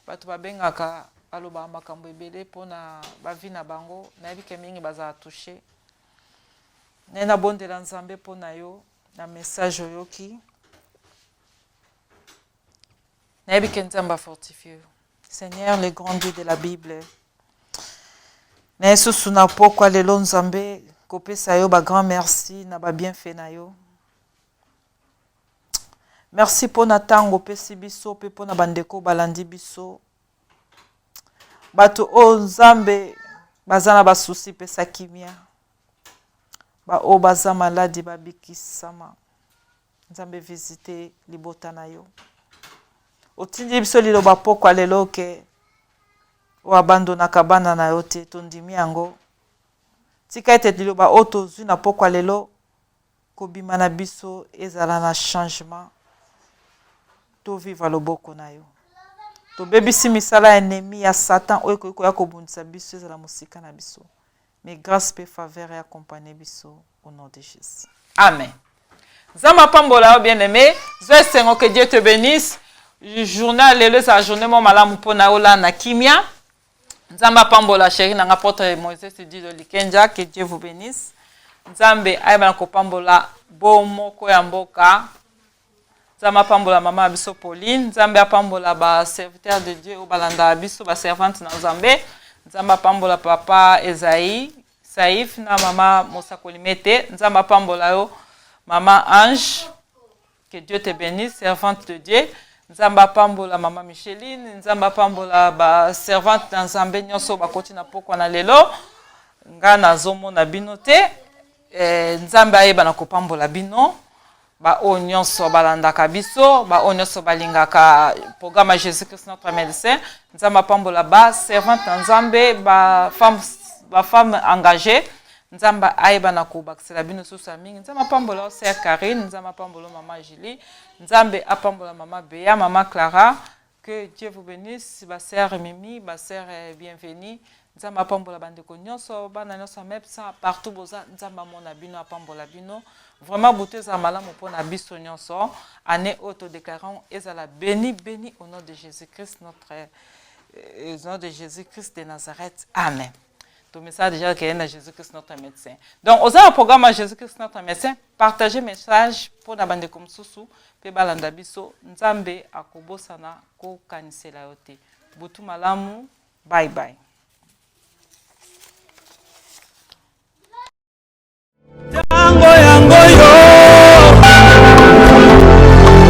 Bato babengaka aloba makambo ebele pona bavi na bango. Nayebi ke mingi baza touché. Na bondela Nzambe pona yo na message oyoki. Nayebi ke Nzamba fortifie. Seigneur, le grand Dieu de la Bible. Na Yesu suna pokwa lelo Nzambe kopesa yo ba grand merci na ba bienfait na yo. Merci pona tango pesi biso pe pona bandeko balandi biso. Bato o Nzambe bazana ba souci pesa kimia. Ba o baza maladi babikisama. Nzambe visiter libota na yo. Otindi biso liloba pokwa lelo ke oabandonaka bana na yo te tondimi yango. Tika ete liloba oto zwi na pokwa lelo kobima na biso ezala na changement. To viva loboko na yo. To bebisi misala ennemi ya Satan oyo koya kobundisa biso ezala musika na biso. Mais grâce pe faveur et accompagner biso au nom de Jésus. Amen. Zama pambola bien-aimé, Sengo que Dieu te bénisse. Journal lelo sa journée mo malamu pona ola na kimia. Nzamba pambola chéri na ngapota Moïse dit de Likenja, que Dieu vous bénisse. Nzambe ayeba ko pambola bo moko ya mboka. Nzamba pambola mama biso Pauline, Nzambe pambola ba serviteur de Dieu o balanda biso ba servante na Nzambe. Nzamba pambola papa Esaïe, Saïf na mama Mosakolimete. Nzamba pambola yo mama Ange, que Dieu te bénisse, servante de Dieu. Nzamba pambola mama Micheline, Nzamba pambola ba servante na Nzambe nyonso bakoti na pokwa na lelo. Nga na zomo na bino te. Nzambe ayeba na kopambola bino. Ba o nyonso balandaka biso, ba o nyonso balingaka programme Jésus-Christ notre médecin. Nzamba pambola ba servante na Nzambe, ba femme engagée. Nzamba ayeba na kobakisela bino susa mingi. Nzamba pambola sœur Karine, Nzamba pambola maman Julie, Nzambe apambola maman Béa, maman Clara. Que Dieu vous bénisse, ba sœur Mimi, ba sœur bienvenue. Nzamba apambola bandeko nyonso, bana nyonso mepsa partout boza Nzamba mona bino apambola bino. Vraiment beauté za malamu pona biso nyonso. Année auto déclarons ezala béni béni au nom de Jésus-Christ au nom de Jésus-Christ de Nazareth. Amen. Ton message déjà qu'il y a Jésus-Christ notre médecin. Donc, aux un programme à Jésus-Christ notre médecin, partagez message pour la bande comme Soussou, pe balanda biso, Nzambe akobosana ko kanisela yote. Butu malamu, bye bye.